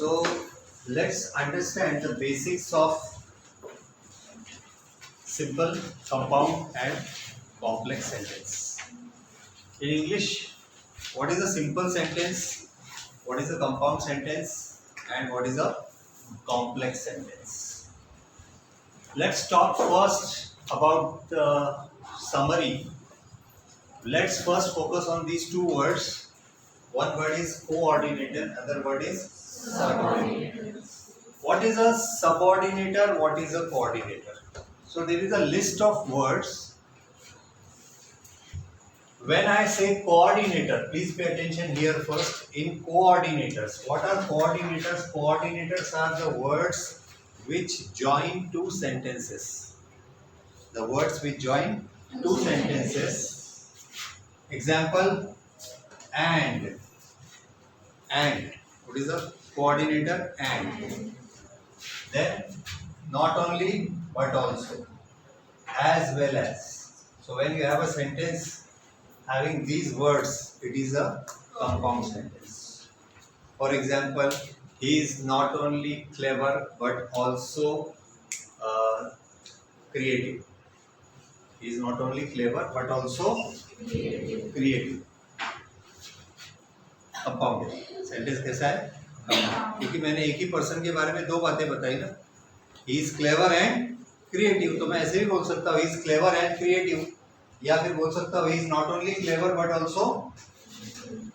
So let's understand the basics of simple, compound and complex sentence. In English, what is a simple sentence, what is a compound sentence and what is a complex sentence. Let's talk first about the summary. Let's first focus on these two words. One word is coordinator, other word is subordinator. What is a subordinator? What is a coordinator? So there is a list of words. When I say coordinator, please pay attention here first. In coordinators, what are coordinators? Coordinators are the words which join two sentences. The words which join two sentences. Example, and. What is a coordinator? And. Then, not only but also, as well as. So when you have a sentence having these words, it is a compound sentence. For example, he is not only clever but also creative. He is not only clever but also creative. Compound sentence कैसा है? क्योंकि मैंने एक ही person के बारे में दो बातें बताई ना, he is clever and creative, तो मैं ऐसे भी बोल सकता हूँ he is clever and creative, या फिर बोल सकता हूँ he is not only clever but also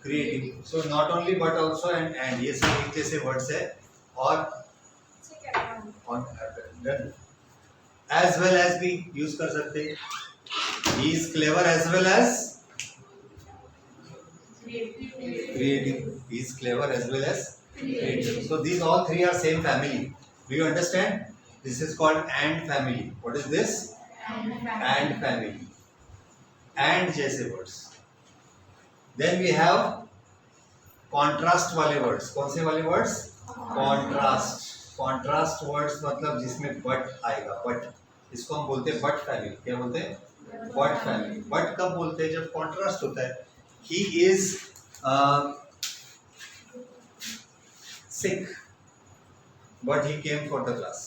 creative. So not only but also and ये सब एक जैसे वर्ड्स है. और एज वेल एज भी यूज कर सकते हैं. He is clever as well as creative. He is clever as well as creative. So these all three are same family. Do you understand? This is called and family. What is this? And family. And जैसे words. Then we have contrast वाले words. कौन से वाले words? Contrast. Contrast words मतलब जिसमें but आएगा. But इसको हम बोलते हैं but family. क्या बोलते हैं? But family. But कब बोलते हैं? जब contrast होता है. He is sick, but he came for the class.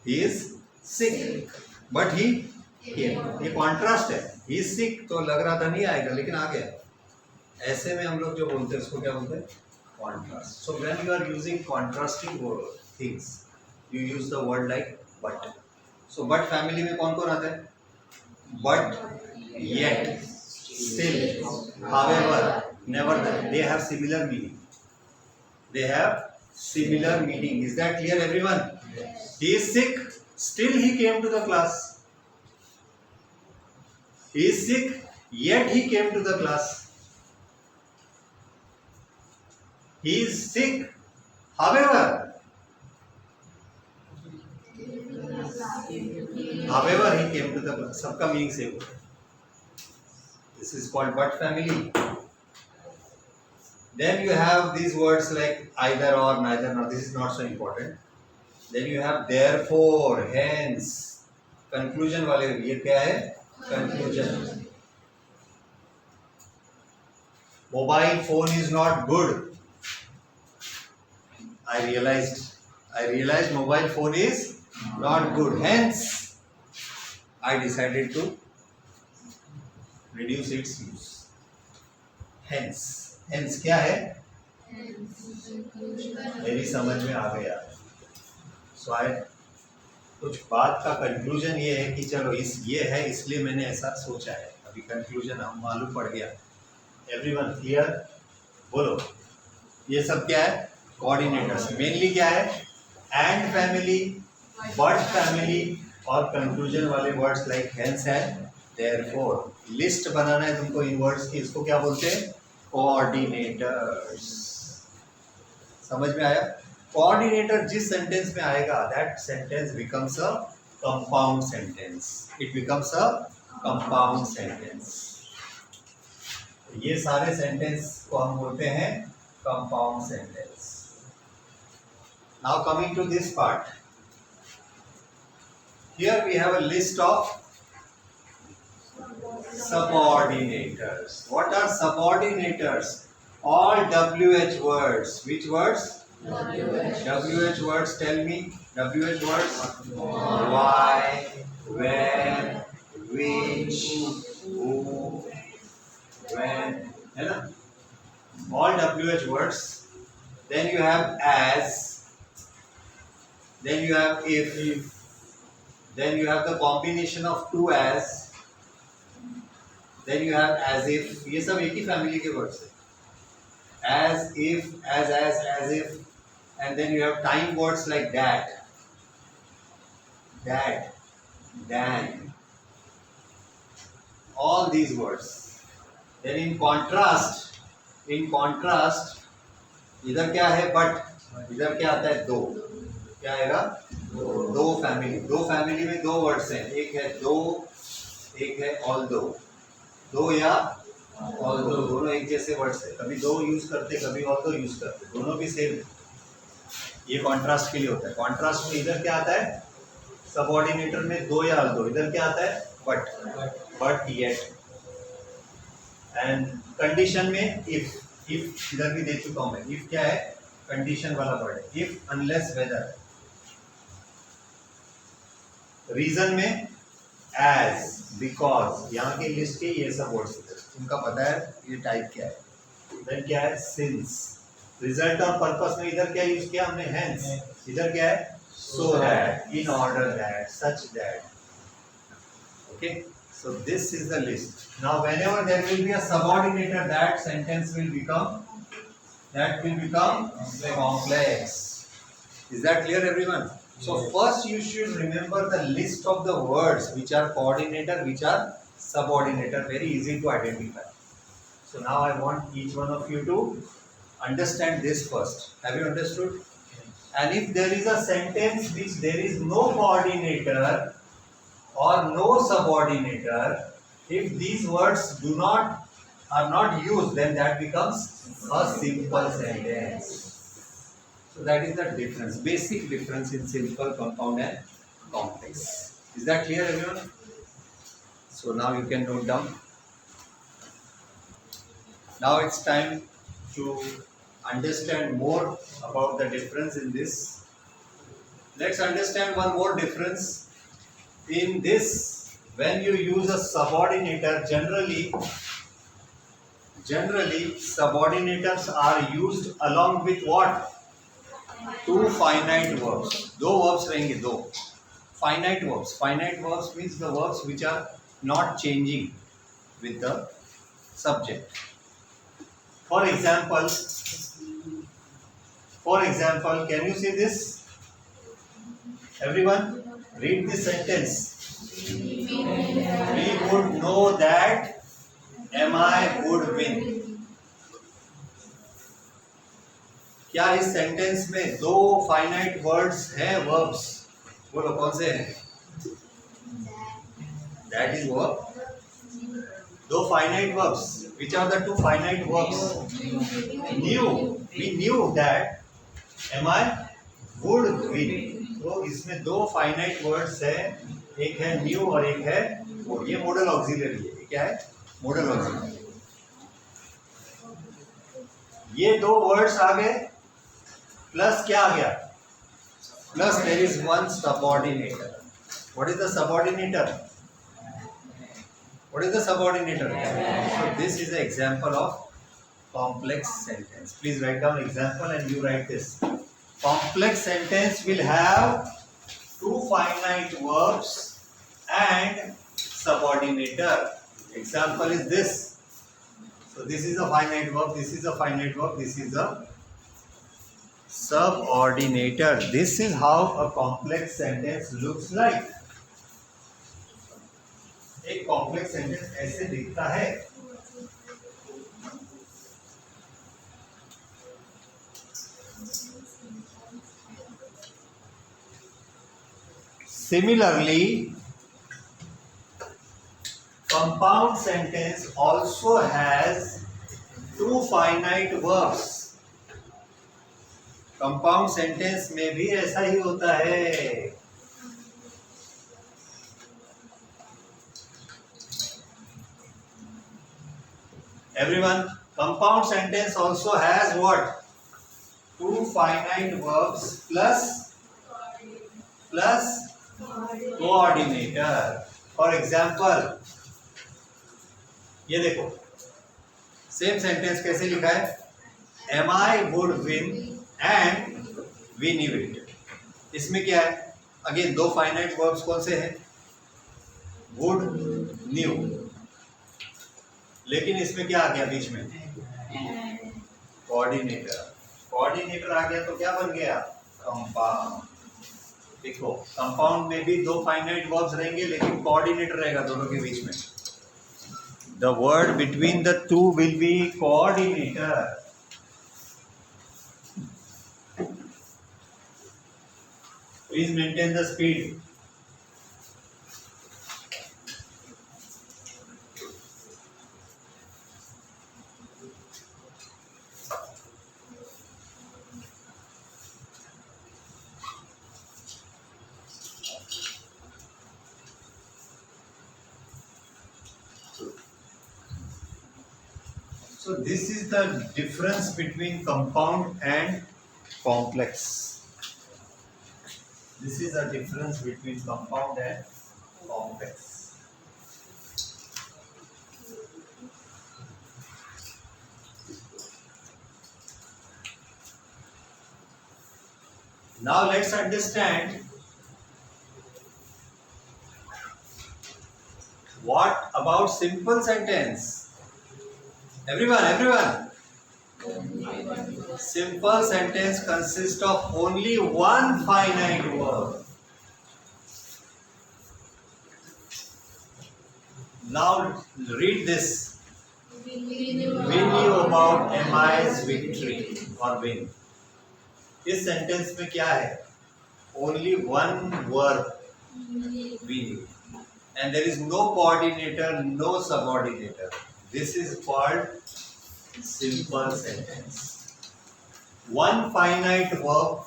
He is sick, but he came. ये contrast है. He is sick तो लग रहा था नहीं आएगा, लेकिन आ गया. ऐसे में हम लोग जो बोलते हैं उसको क्या बोलते हैं? Contrast. So when you are using contrasting things, you use the word like but. So but family में कौन कौन आता है? But, yet, still, however, nevertheless, they have similar meaning. They have similar meaning. Is that clear, everyone? Yes. He is sick, still he came to the class. He is sick, yet he came to the class. He is sick, however, he came to the class. सबका meaning same. This is called but family. Then you have these words like either or, neither nor. This is not so important. Then you have therefore, hence. Conclusion वाले ये क्या है? Conclusion. Mobile phone is not good. I realized mobile phone is not good. Hence, I decided to reduce its use. Hence क्या है? मेरी समझ में आ गया. So कुछ बात का कंक्लूजन ये है कि चलो ये है इसलिए मैंने ऐसा सोचा है. अभी कंक्लूजन हम मालूम पड़ गया. Everyone clear? बोलो. ये सब क्या है? कोऑर्डिनेटर्स. मेनली क्या है? एंड फैमिली, बट फैमिली और कंक्लूजन वाले words like hence and therefore. List बनाना है तुमको इन वर्ड्स की. इसको क्या बोलते हैं? कोऑर्डिनेटर्स. समझ में आया? कोऑर्डिनेटर जिस सेंटेंस में आएगा that sentence becomes a compound sentence. It becomes a compound sentence. ये सारे सेंटेंस को हम बोलते हैं compound sentence. Now coming to this part. Here we have a list of subordinators. What are subordinators? All WH words. Which words? WH words. Tell me. WH words. Why, where, which, who, when. है ना? All WH words. Then you have as. Then you have if. Then you have the combination of two as. Then you have as if. ये सब एक ही family के words है. As if, as if, and then you have time words like that, then, all these words. Then in contrast, इधर क्या है but, इधर क्या आता है दो. क्या आएगा? दो फैमिली में दो वर्ड्स हैं. एक है दो, एक है although. दो या although दोनों एक जैसे वर्ड्स है. कभी दो यूज करते, कभी although यूज करते. दोनों भी सेम. ये कॉन्ट्रास्ट के लिए होता है. कॉन्ट्रास्ट में इधर क्या आता है? सबऑर्डिनेटर में दो या although. इधर क्या आता है? But yet. एंड कंडीशन में इफ इधर भी दे चुका हूं मैं. इफ क्या है? कंडीशन वाला वर्ड है. If unless whether. रीजन में एज, बिकॉज. यहाँ की लिस्ट के ये सब वर्ड्स उनका पता है ये टाइप क्या है. देन क्या है? सिंस. रिजल्ट और पर्पस में इधर क्या यूज किया हमने? हेंस. इधर क्या है? So that, in order that, such that. Okay, so this is the list. Now whenever there will be a subordinator, that sentence will become complex. Is that clear everyone? So first you should remember the list of the words which are coordinator, which are subordinator. Very easy to identify. So now I want each one of you to understand this first. Have you understood? And if there is a sentence which there is no coordinator or no subordinator, if these words are not used, then that becomes a simple sentence. So that is the difference, basic difference in simple, compound and complex. Is that clear everyone? So now you can note down. Now it's time to understand more about the difference in this. Let's understand one more difference. In this, when you use a subordinator, generally subordinators are used along with what? Two finite verbs. दो verbs रहेंगे. दो finite verbs. Finite verbs means the verbs which are not changing with the subject. For example, can you see this? Everyone, read this sentence. We would know that MI would win. क्या इस sentence में दो finite words हैं? Verbs बोलो कौन से हैं? That is verb. दो finite verbs. Which are the two finite verbs? We knew that MI would win. तो इसमें दो फाइनाइट वर्ड्स है. एक है न्यू और एक है would. ये मॉडल ऑक्सिलरी है. क्या है? Modal auxiliary. ये दो वर्ड्स आ गए प्लस क्या आ गया? Plus there is one subordinator. What is the subordinator? What is the subordinator? So this is an example of complex sentence. Please write down example and you write this. Complex sentence will have two finite verbs and subordinator. Example is this. So this is a finite verb, this is a finite verb, this is a subordinator. This is how a complex sentence looks like. एक complex sentence ऐसे दिखता है. Similarly, compound sentence also has two finite verbs. Compound sentence में भी ऐसा ही होता है. Everyone, Compound sentence also has what? Two finite verbs plus coordinator. For example, ये देखो सेम सेंटेंस कैसे लिखा है? Am I would win and we knew it. इसमें क्या है? अगेन दो फाइनाइट वर्ब्स कौन से हैं? would, knew. लेकिन इसमें क्या आ गया बीच में? कोऑर्डिनेटर. कोऑर्डिनेटर आ गया तो क्या बन गया? कंपाउंड. देखो कंपाउंड में भी दो फाइनाइट वर्ब्स रहेंगे लेकिन कोऑर्डिनेटर रहेगा दोनों के बीच में. The word between the two will be coordinator. Please maintain the speed. So this is the difference between compound and complex. This is the difference between compound and complex. Now let's understand what about simple sentence. Everyone. Simple sentence consists of only one finite verb. Now read this. We knew about MI's victory or win. इस sentence में क्या है? Only one verb we knew. And there is no coordinator, no subordinator. This is called simple sentence. One finite verb,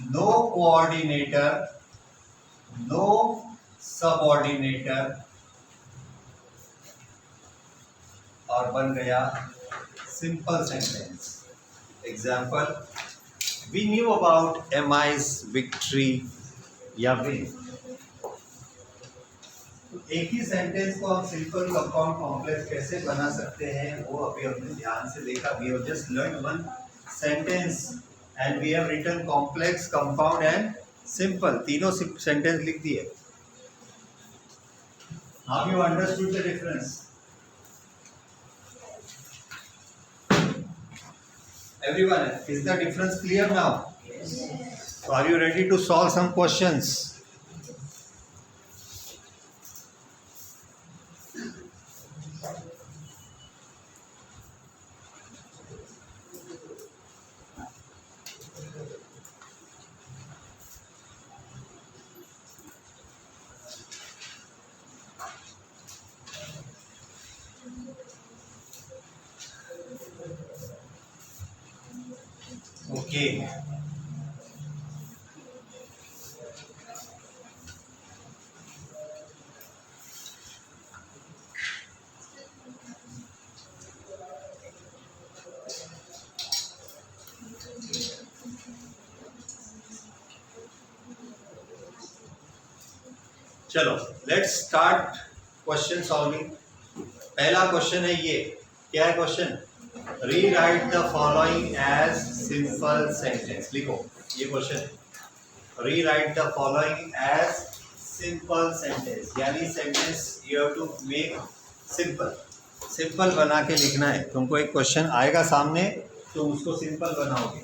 no coordinator, no subordinator, और बन गया simple sentence. Example, we knew about MI's victory या win. एक ही sentence को हम simple compound complex कैसे बना सकते हैं वो अभी हमने ध्यान से देखा. We have just learn one sentence and we have written complex, compound and simple. तीनों सेंटेंस लिख दिए. How you understood the difference? Everyone, is the difference clear now? So are you ready to solve some questions? Okay. चलो let's start question solving. पहला question है ये. क्या है question? Rewrite the following as simple sentence. लिखो ये question. Rewrite the following as simple sentence, यानी sentence you have to make simple. Simple बना के लिखना है. तुमको एक क्वेश्चन आएगा सामने, तुम उसको सिंपल बनाओगे.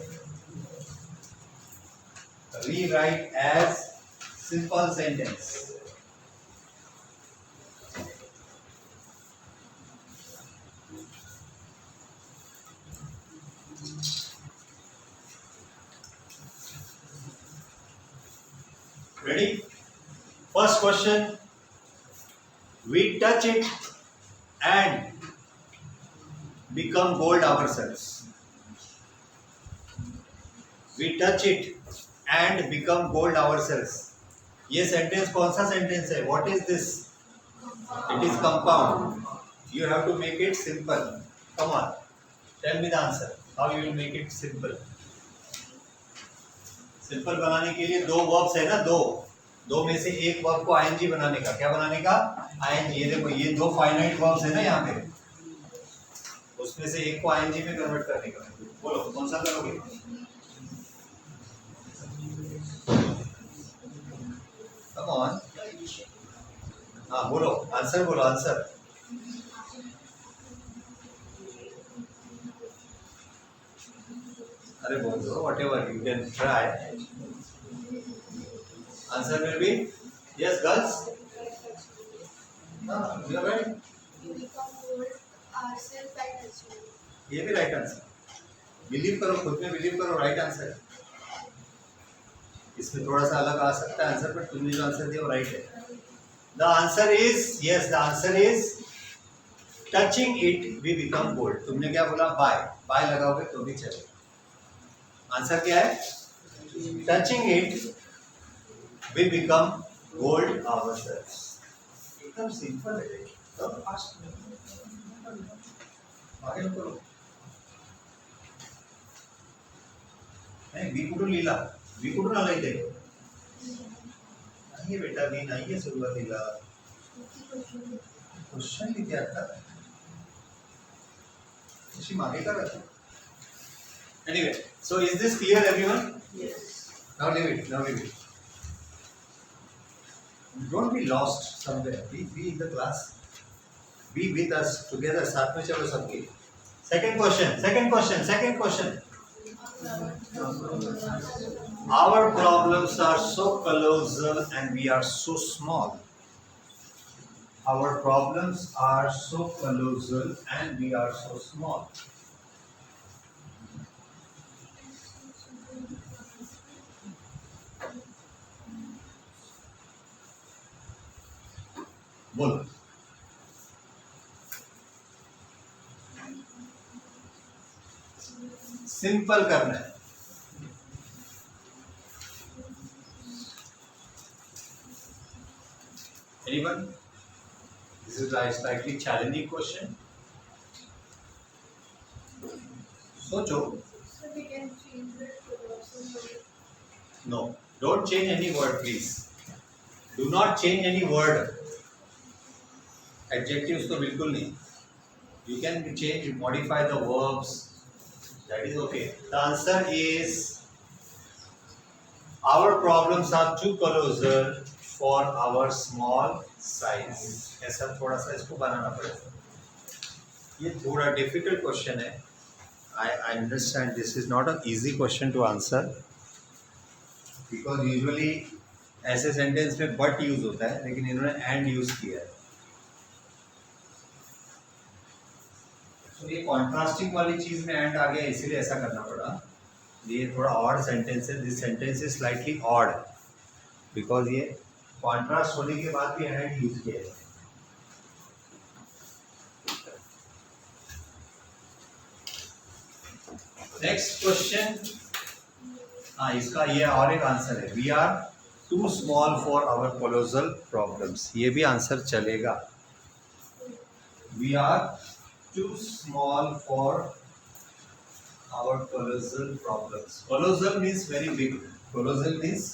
Rewrite as simple sentence. Ready? First question. We touch it and become gold ourselves. We touch it and become gold ourselves. ये सेंटेंस कौन सा सेंटेंस है? What is this? It is compound. You have to make it simple. Come on. Tell me the answer how you will make it simple. Simple बनाने के लिए दो verbs है ना, दो में से एक वर्ब को आईएनजी बनाने का. क्या बनाने का? आईएनजी. ये देखो ये दो फाइनाइट वर्ब्स है ना यहाँ पे, उसमें से एक को आईएनजी में कन्वर्ट करने का. बोलो कौन सा करोगे? Come on. हाँ बोलो आंसर, बोलो आंसर. अरे बोल दो, whatever you can try. Answer will be yes, girls. हाँ, you are right. ये भी राइट आंसर. बिलीव करो, खुद में बिलीव करो, राइट आंसर. इसमें थोड़ा सा अलग आ सकता है आंसर, पर तुमने जो आंसर दिया वो राइट है. The answer is yes, the answer is touching it we become gold. तुमने क्या बोला? बाय. बाय लगाओगे तो भी चलेगा. आंसर क्या है? Touching it we become gold ourselves. एकदम सिंपल है. एकदम फास्ट. आगे करो. नहीं वी कुठून लिहिला? वी कुठून आला इथे? नाहीये बेटा, वी नाहीये सुरुवातीला. क्वेश्चन लिहिते आता. अशी मागे का राहते? Anyway, so is this clear everyone? Yes. Now leave it. Now leave it. Don't be lost somewhere. Be in the class. Be with us together. साथ में चलो सबके. Second question. Second question. Second question. Our problems are so colossal and we are so small. Our problems are so colossal and we are so small. बोलो. Simple करना है. Anyone? This is a slightly challenging question. सोचो. So we can change it to also. No, don't change any word, please. Do not change any word. Adjectives तो बिल्कुल नहीं. You can change, modify the verbs. That is okay. The answer is our problems are too colossal for our small size. ऐसा थोड़ा सा इसको बनाना पड़ेगा. ये थोड़ा difficult question है. I understand this is not an easy question to answer because usually ऐसे sentence में but यूज होता है, लेकिन इन्होंने and यूज किया है. तो ये कॉन्ट्रास्टिंग वाली चीज में एंड आ गया, इसीलिए ऐसा करना पड़ा. ये थोड़ा ऑड सेंटेंस है. This sentence is slightly odd because ये कॉन्ट्रास्ट होने के बाद भी एंड यूज किया है. Next question. हाँ, इसका ये और एक आंसर है. We are too small for our colossal problems. ये भी आंसर चलेगा. We are too small for our colossal problems. Colossal means very big. Colossal means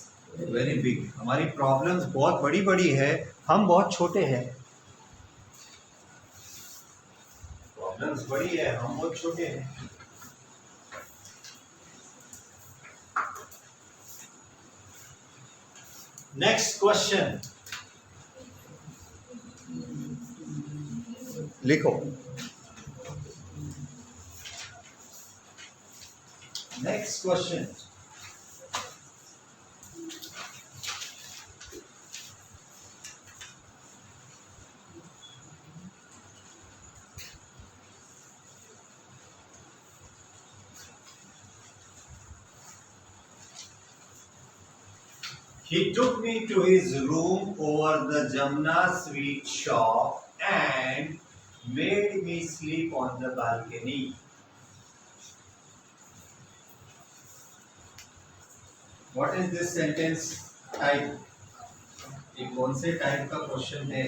very big. हमारी problems बहुत बड़ी बड़ी है, हम बहुत छोटे हैं. Problems बड़ी है, हम बहुत छोटे हैं. Next question. लिखो. Next question. He took me to his room over the Jamna sweet shop and made me sleep on the balcony. What is this sentence type? ये कौन से टाइप का क्वेश्चन है?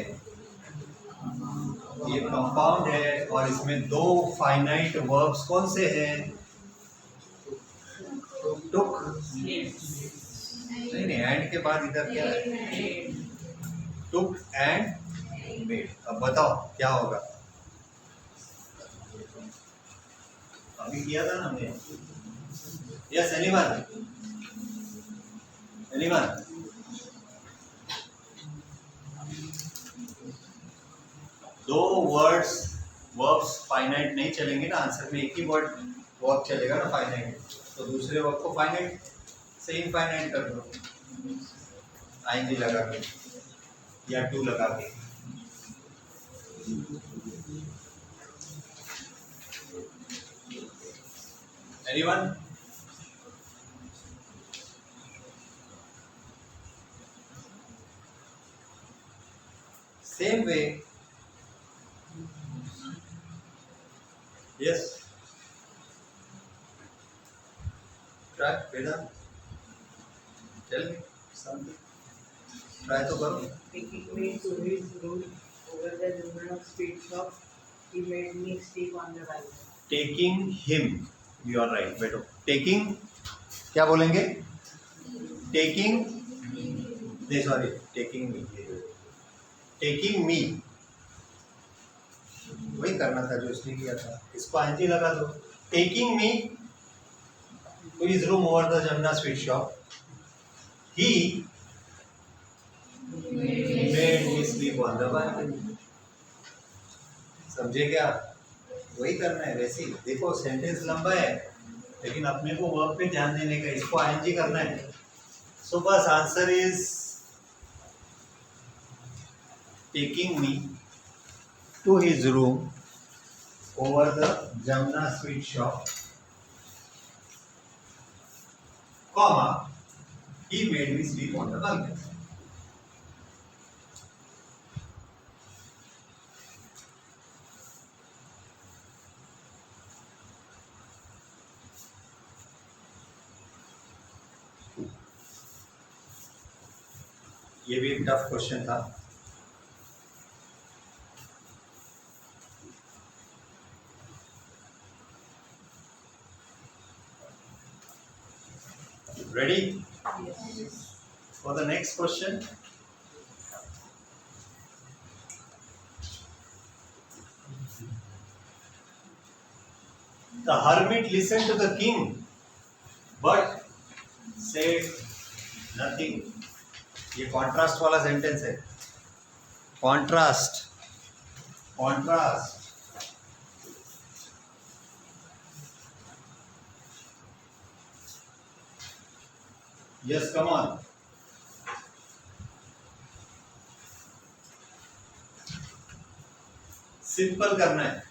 ये कंपाउंड है और इसमें दो फाइनाइट वर्ब्स कौन से हैं? टुक, नहीं एंड के बाद इधर क्या है? Took and made. अब बताओ क्या होगा? अभी किया था ना हमने। Yes anyone? एनीवन? दो वर्ब्स फाइनाइट नहीं चलेंगे ना आंसर में, एक ही वर्ब चलेगा ना फाइनाइट, तो दूसरे वर्ब को फाइनाइट से इनफाइनाइट कर दो आईएनजी लगा के या टू लगा के। Anyone? Same way, yes, try Vedant, tell me something, try तो करो। Taking me to his room over the Jumna street shop, he made me sleep on the right. Taking him, you are right बेटो। taking क्या बोलेंगे? taking नहीं sorry taking me, taking me वही करना था जो उसने किया था, इसको आईएनजी लगा दो। Taking me to his room over the Jamuna sweet shop, he made me sleep on the balcony. समझे क्या? वही करना है वैसे ही। देखो सेंटेंस लंबा है लेकिन अपने को वर्ब पे ध्यान देने का, इसको आईएनजी करना है। सो बस answer is taking me to his room over the Jamna sweet shop, comma, he made me sleep on the balcony. ये भी एक टफ क्वेश्चन था। Ready Yes. for the next question? The hermit listened to the king, but said nothing. ये contrast वाला sentence है। Contrast, contrast. Yes come on. Simple करना है।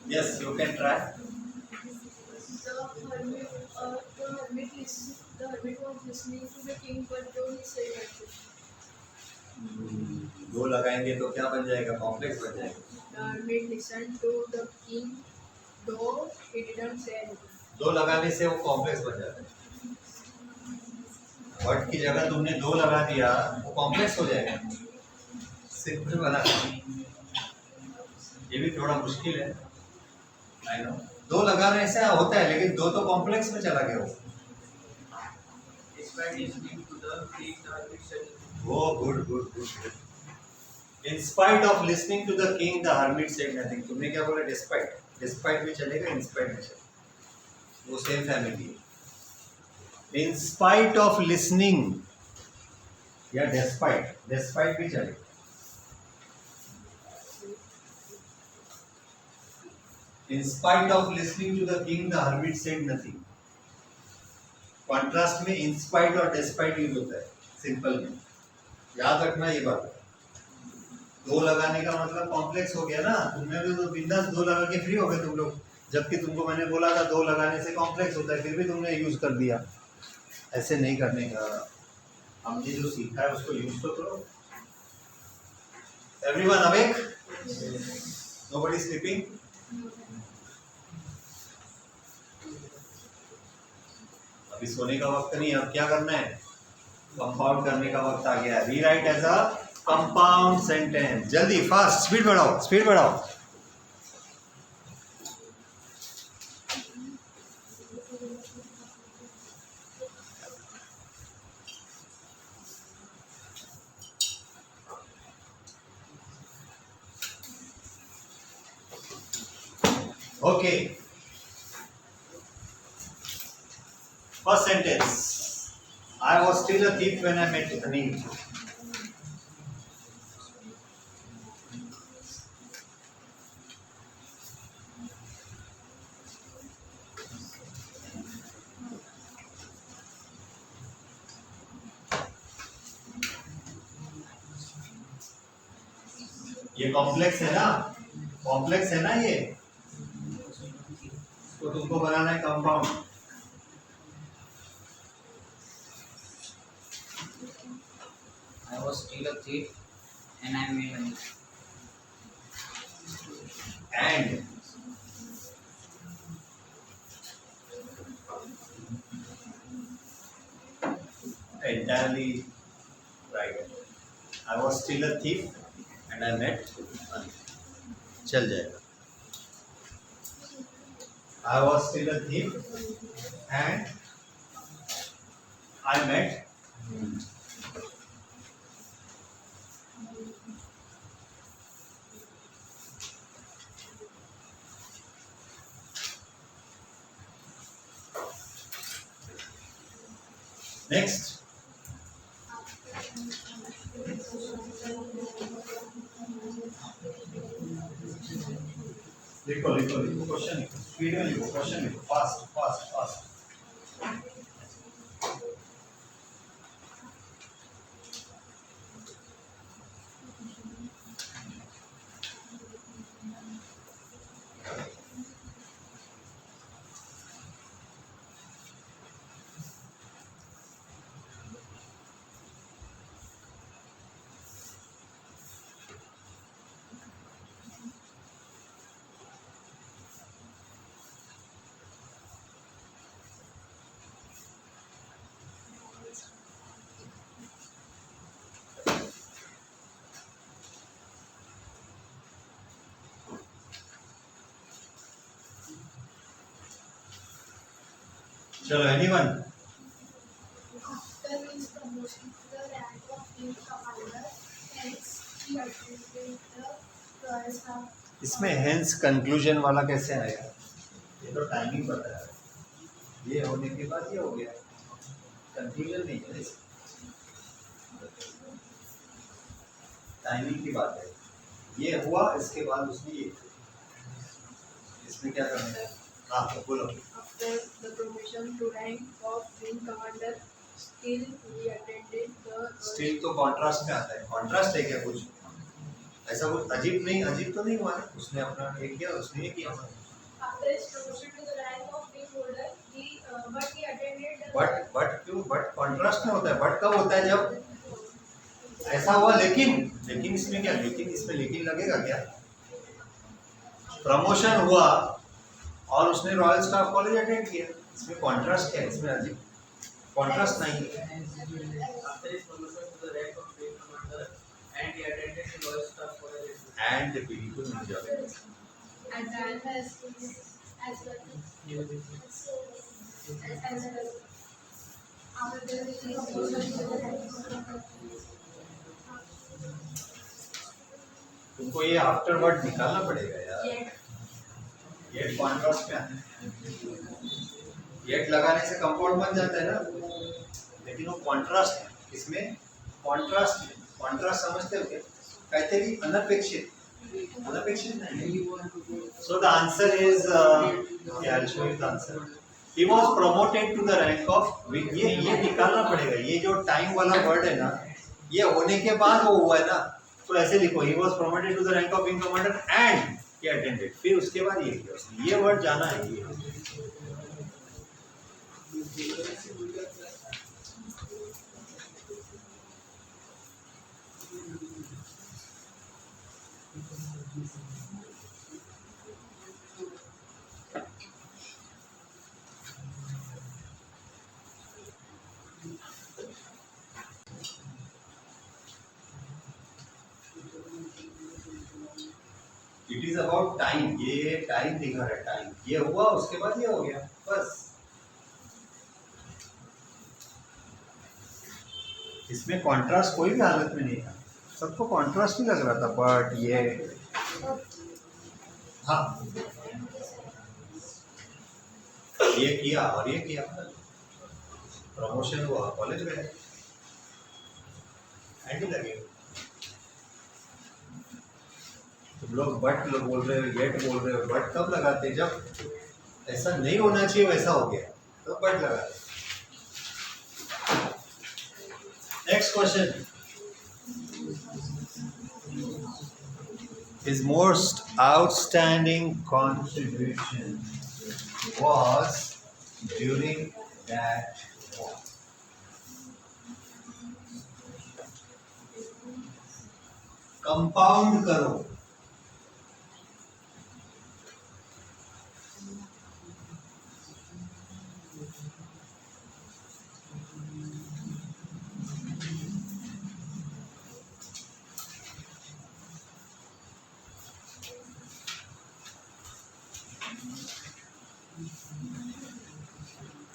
Yes, you can try. The hermit was listening to the king, but though he said nothing. दो लगाएंगे तो क्या बन जाएगा? कॉम्प्लेक्स बन जाएगा। The hermit listened to the king, though he didn't say anything. दो लगाने से वो कॉम्प्लेक्स बन जाता है। वर्ड की जगह तुमने दो लगा दिया, वो कॉम्प्लेक्स हो जाएगा। सिंपल बना। ये भी थोड़ा मुश्किल है, आई नो। दो लगाने से होता है लेकिन दो तो कॉम्प्लेक्स में चला गया वो। Oh, good, good, good. In spite of listening to the king, the hermit said nothing. तुमने क्या बोला? Despite. Despite भी चलेगा, in spite भी चलेगा। वो सेम फैमिली है। In spite of listening या despite, despite भी चलेगा। In spite of listening to the king, the hermit said nothing. Contrast में in spite और despite यूज होता है सिंपल में। याद रखना ये बात। दो लगाने का मतलब कॉम्प्लेक्स हो गया ना। तुमने भी तो बिंदास दो लगा के फ्री हो गए तुम लोग, जबकि तुमको मैंने बोला था दो लगाने से कॉम्प्लेक्स होता है, फिर भी तुमने यूज कर दिया। ऐसे नहीं करने का। हमने जो सीखा है उसको यूज तो करो। Everyone awake? Nobody sleeping? अभी सोने का वक्त नहीं है, अब क्या करना है, कंपाउंड करने का वक्त आ गया। Rewrite as a compound sentence. जल्दी, फास्ट, स्पीड बढ़ाओ, स्पीड बढ़ाओ। Okay, first sentence, I was still a thief when I met Anil. ये कॉम्प्लेक्स है ना, कॉम्प्लेक्स है ना ये, तो तुमको बनाना है compound. I was still a thief and I made money. And entirely right. I was still a thief and I met Anil. चल जाएगा। I was still a thief and I met next। लिखो लिखो लिखो, question लिखो, speed में लिखो, question लिखो, fast fast fast. चलो, anyone. After his promotion to the rank of field commander, hence he attended the Royal Staff. इसमें hence conclusion वाला कैसे आएगा? ये तो टाइमिंग बता है, ये होने के बाद ये हो गया, कंक्लूजन नहीं है, टाइमिंग की बात है। ये हुआ, इसके बाद उसने ये किया। इसमें क्या करना है? हाँ बोलो। After the promotion to rank of wing commander, still he attended the still तो कॉन्ट्रास्ट में आता है, कॉन्ट्रास्ट है क्या कुछ? ऐसा कुछ अजीब नहीं, अजीब तो नहीं हुआ है, उसने अपना एक किया, उसने ये किया। After his promotion to the rank of wing holder, but he attended the but क्यों? बट कॉन्ट्रास्ट में होता है। बट कब होता है? जब ऐसा हुआ लेकिन इसमें क्या, लेकिन इसमें लेकिन लगेगा क्या? प्रमोशन हुआ और उसने रॉयल स्टाफ कॉलेज अटेंड किया, इसमें कॉन्ट्रास्ट क्या है? इसमें अजीब कॉन्ट्रास्ट नहीं है। After his promotion to the rank of field commander, and he attended the Royal Staff College. And बिल्कुल मिल जाएगा। and then as well as after the promotion to the rank तुमको ये आफ्टर वर्ड निकालना पड़ेगा यार। yet yet contrast में आता है, येट लगाने से कंपाउंड बन जाता है ना, लेकिन वो कॉन्ट्रास्ट है। इसमें कॉन्ट्रास्ट समझते हो क्या? काहीतरी अनपेक्षित, अनपेक्षित नहीं। So the answer is I'll show you the answer. He was promoted to the rank of, ये निकालना पड़ेगा। ये जो टाइम वाला वर्ड है ना, ये होने के बाद वो हुआ है ना, तो ऐसे लिखो, he was promoted to the rank of wing commander and he attended, फिर उसके बाद ये किया उसने, ये वर्ड जाना है ये। इट इज अबाउट टाइम, ये टाइम दिखा है, टाइम ये हुआ उसके बाद ये हो गया बस। इसमें कॉन्ट्रास्ट कोई भी हालत में नहीं था, सबको कॉन्ट्रास्ट ही लग रहा था, बट ये हाँ ये किया और ये किया, प्रमोशन हुआ, कॉलेज गए, एंड लगे। तुम लोग बट बोल रहे हो, येट बोल रहे हो, बट कब लगाते जब ऐसा नहीं होना चाहिए वैसा हो गया तो बट लगाते। Next question, his most outstanding contribution was during that war. Compound करो,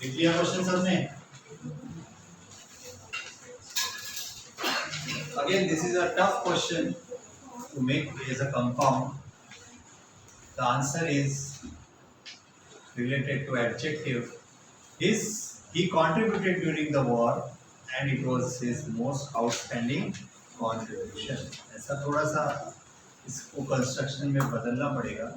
लिख लिया क्वेश्चन सबने? Again, this is a tough question to make as a compound. The answer is related to adjective. He contributed during the war and it was his most outstanding contribution. ऐसा थोड़ा सा इसको construction में बदलना पड़ेगा।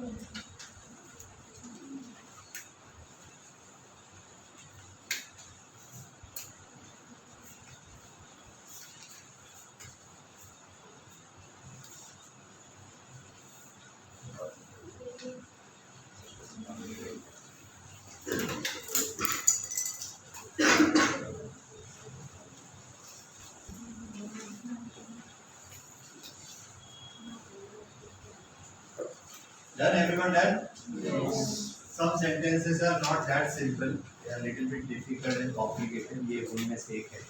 Done, everyone done? Yes. Some sentences are not that simple. They are a little bit difficult and complicated. ये उनमें से एक है।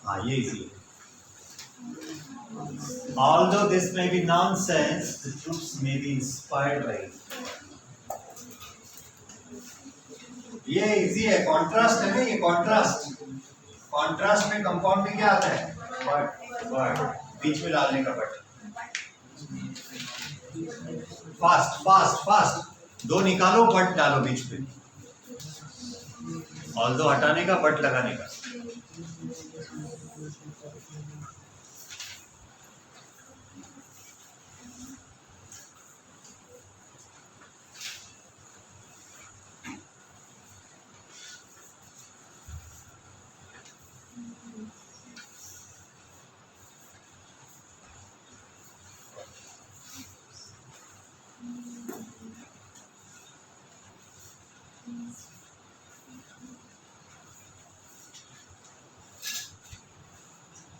हाँ ये easy है। Although this may be nonsense, the troops may be inspired by it. ये easy है, contrast है ना, ये contrast। contrast में compound में क्या आता है? बट बीच में डालने का बट। फास्ट फास्ट फास्ट, दो निकालो बट डालो बीच में, और दो हटाने का बट लगाने का।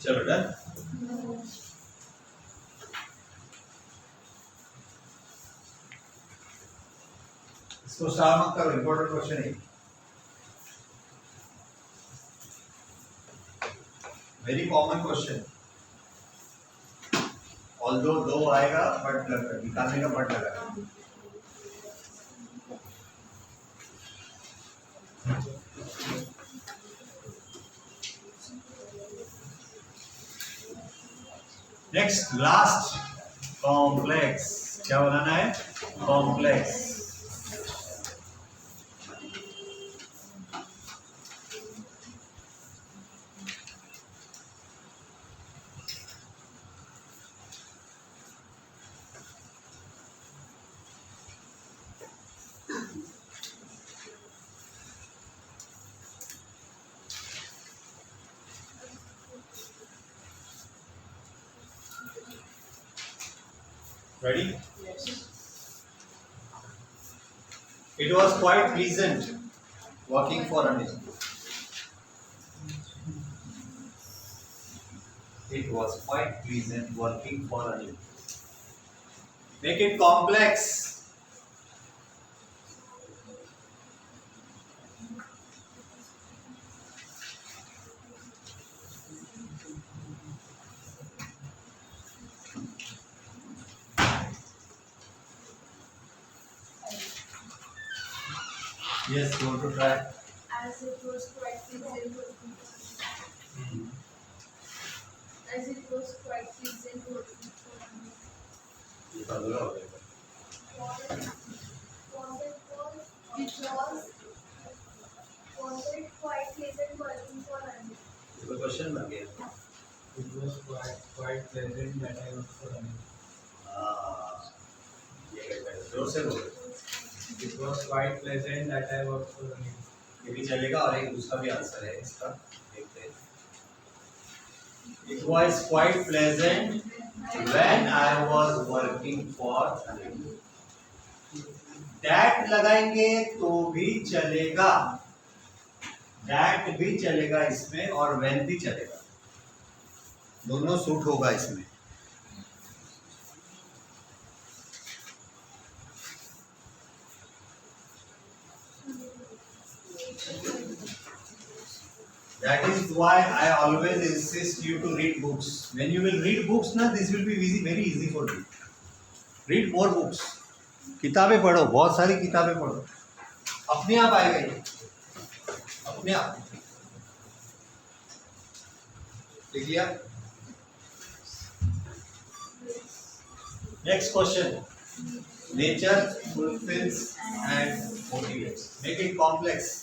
चलो डन। इसको स्टार मत करो, इंपॉर्टेंट क्वेश्चन है, वेरी कॉमन क्वेश्चन। ऑल्दो दो आएगा बट लगा, निकालने का बट लगा। Next last, complex. क्या बनाना है? Complex. Ready? Yes. It was quite pleasant working for Anil. It was quite pleasant working for Anil. Make it complex. Yes, go to try. As it was quite pleasant working for me. As it was quite pleasant working for me. ये तो अधूरा हो जाएगा. Was it quite pleasant working for me? ये तो question बन गया. It was quite pleasant that I worked for Anil. हाँ, ये कहता है जोर से बोलो. It was quite pleasant that I worked for Anil. ये भी चलेगा और एक दूसरा भी आंसर है इसका. देखते हैं. It was quite pleasant when I was working for Anil. That लगाएंगे तो भी चलेगा. That भी चलेगा इसमें और when भी चलेगा. दोनों सूट होगा इसमें. That is why I always insist you to read books. When you will read books, ना this will be easy, very easy for you. Read more books. किताबें पढ़ो, बहुत सारी किताबें पढ़ो. अपने आप आएगा ये. अपने आप. लिख लिया. Next question. Nature fulfills and motivates. Make it complex.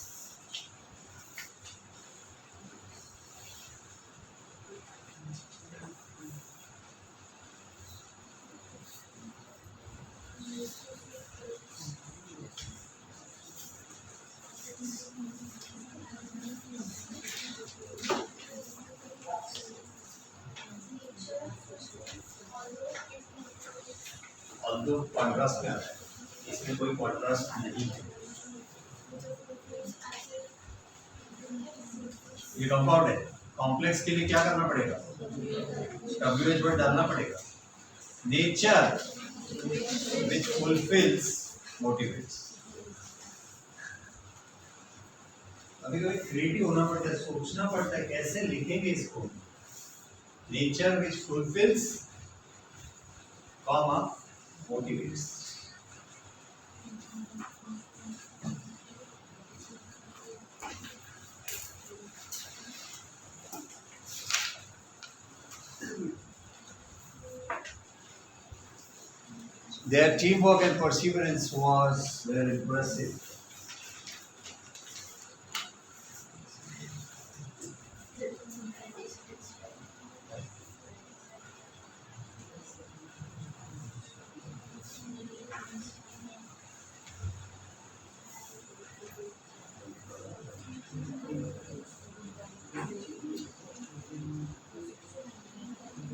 Although contrast में आता है, इसमें कोई contrast नहीं है. ये कंपाउंड है. कॉम्प्लेक्स के लिए क्या करना पड़ेगा? WH वर्ड डालना पड़ेगा. Nature which fulfills motivates. अभी कभी क्रिएटिव होना पड़ता है, सोचना पड़ता है कैसे लिखेंगे इसको. Nature which fulfills, comma, motivates. Their teamwork and perseverance was very impressive.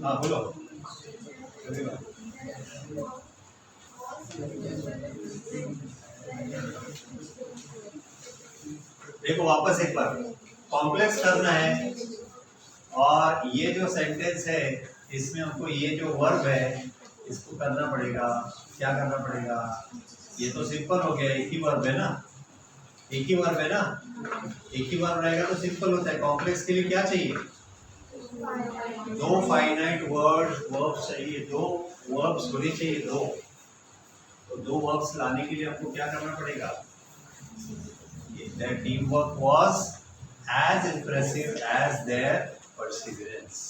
हाँ बोलो. देखो वापस एक बार कॉम्प्लेक्स करना है और ये जो सेंटेंस है इसमें हमको ये जो वर्ब है इसको करना पड़ेगा. क्या करना पड़ेगा? ये तो सिंपल हो गया, एक ही वर्ब है ना. एक ही वर्ब है ना. एक ही वर्ब रहेगा तो सिंपल होता है. कॉम्प्लेक्स के लिए क्या चाहिए? दो फाइनाइट वर्ब्स चाहिए. दो वर्ब्स होने चाहिए. तो दो वर्ब्स लाने के लिए आपको क्या करना पड़ेगा? Their teamwork was as impressive as their perseverance.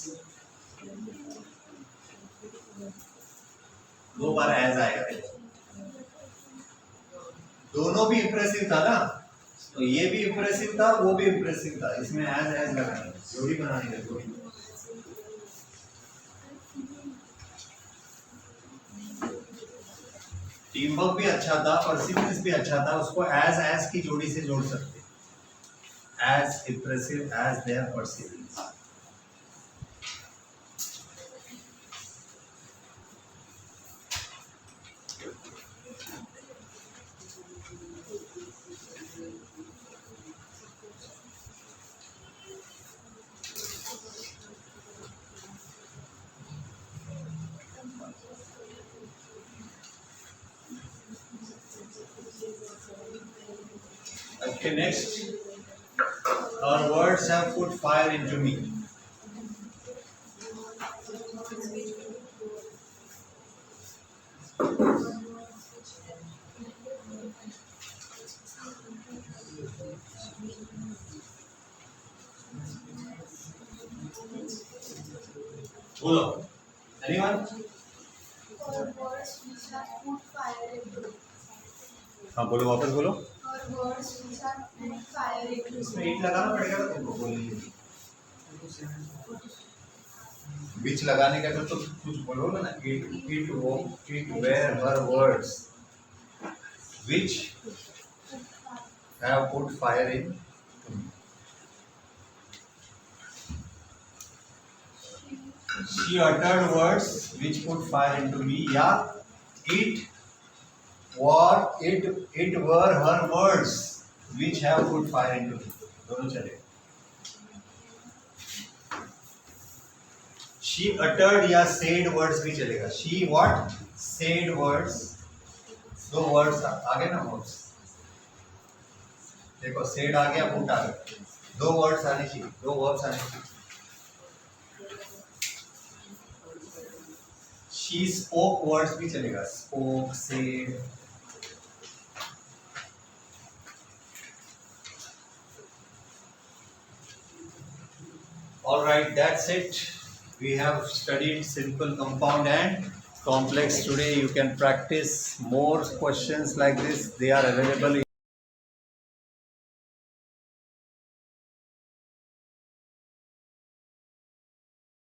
दो बार as आएगा. दोनों भी इम्प्रेसिव था ना. तो ये भी इम्प्रेसिव था, वो भी इम्प्रेसिव था. इसमें as लगाना है. जोड़ी बनानी है. जोड़ी. टीम वर्क भी अच्छा था, परसिवरेंस भी अच्छा था. उसको एज की जोड़ी से जोड़ सकते. As impressive as their perseverance. Okay, next. Our words have put fire into me. बोलो anyone? For words which are put fire into. हाँ बोलो, वापस बोलो। For words which are put fire into. इसमें ईट लगाना पड़ेगा ना तुमको बोलने के लिए। बीच लगाने का तो कुछ बोलो ना, it were her words which have put fire in. She uttered words which put fire into me. या it were her words which have put fire into me. दोनों चलेगा। She uttered या said words भी चलेगा। She what? Said words। दो words आ गए ना words। देखो said आ गया, put आ गया। दो words आने चाहिए, दो verbs आने चाहिए। She spoke words भी चलेगा। Spoke, said। All right, that's it. We have studied simple, compound and complex today. You can practice more questions like this. They are available